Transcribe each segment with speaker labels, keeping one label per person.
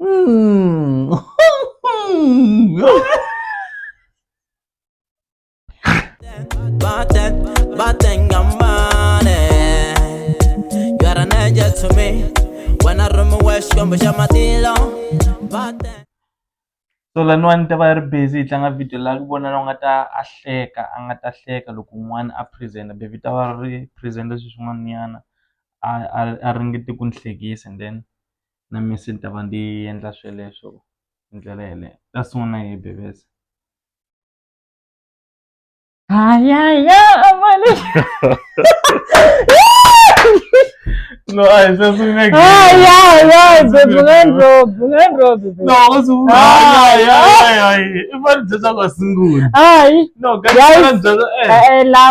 Speaker 1: Mm.
Speaker 2: But then your money. You are an angel to me. When I run my west, come with my deal. But then.
Speaker 1: So laniwani ta va yi ri busy yi tlanga video laha ku vona na nga ta a nga ta hleka loko un'wana a present baby ta va ri present leswi swin'wanyana a ringete ku ni hlekisa and then na mise ni ta va ndi endla sweleswo hi ndlela yeleyo ta sungula hi bebesa mali no I sa sungula no sungula I fari byesa ku sungula no ka byesa
Speaker 3: la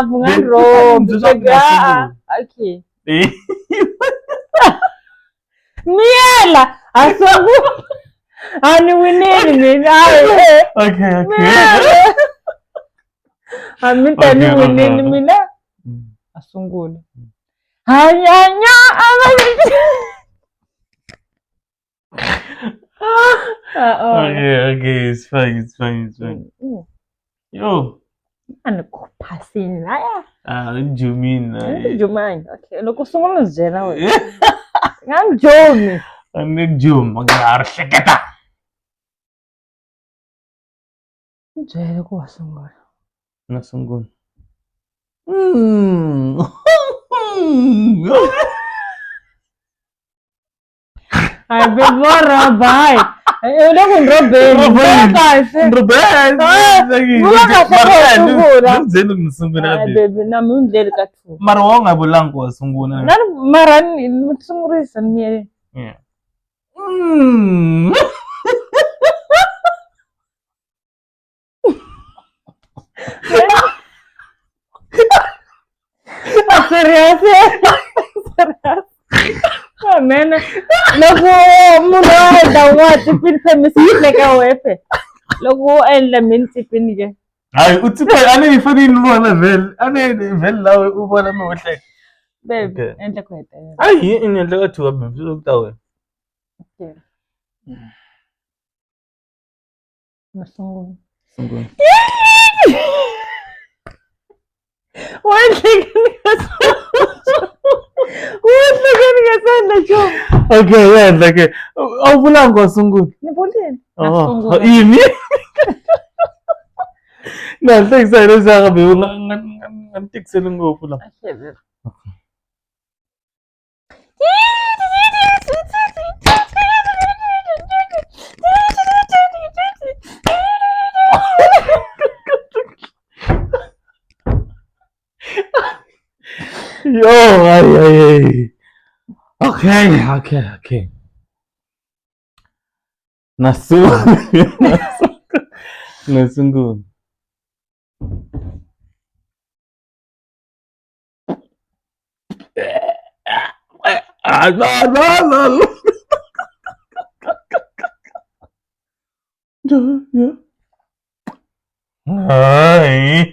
Speaker 3: okay Miela asobu ani winini mina
Speaker 1: okay
Speaker 3: amintani winini mina asungule hayanya
Speaker 1: okay it's fine yo
Speaker 3: anikuphasini haya
Speaker 1: jumini
Speaker 3: jumani okay loko sungula byela wena ngamjomi
Speaker 1: ani jum magari hleketa
Speaker 3: byela ku wasungula
Speaker 1: nasungula
Speaker 3: ay bebora bye ulo kun robeni baby na mundleli ka thu
Speaker 1: mara wa nga bulangi wa sungula
Speaker 3: mara mutshungurisa ni serious man loko munhu a endla n'wati pin famisi yi hleka wepe loko endla minti pin ke
Speaker 1: hayi uthi ane yi fanele ni vona vhele lawe u vona mi hleka
Speaker 3: babe endla ku hetelela
Speaker 1: hayi ini endla ka thuka baby swi ta wena
Speaker 3: nasungula Wahlekani ngesandla jo.
Speaker 1: Okay, yendla ke. Awuvulanga wasungula.
Speaker 3: Ngibulile.
Speaker 1: Yini? Nahlekisa lesaka be ngantikisela ngopfu la. Yo, ay. Okay. Nasungula. No. Ay.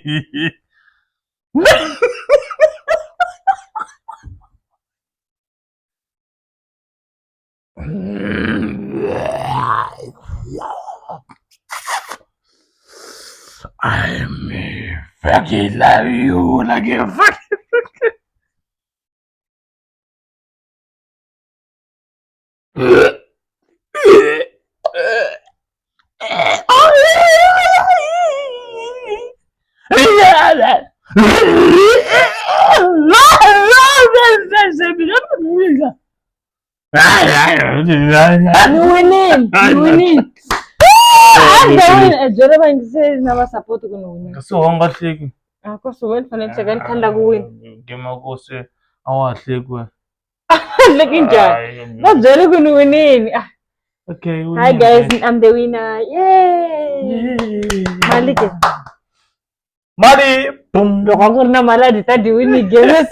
Speaker 1: I'm fucking love you like a fucking
Speaker 3: Winning. Jole bangise na support ku win.
Speaker 1: So nga hleki.
Speaker 3: Ko so wena fanele cheka nithanda ku win.
Speaker 1: Ngema ko se awahleki wena.
Speaker 3: Looking njani? No jole ku winning.
Speaker 1: Okay.
Speaker 3: Hi guys, I'm the winner. Yay! Mali.
Speaker 1: Boom.
Speaker 3: Loko ku ri na mali a ndzi ta di win game.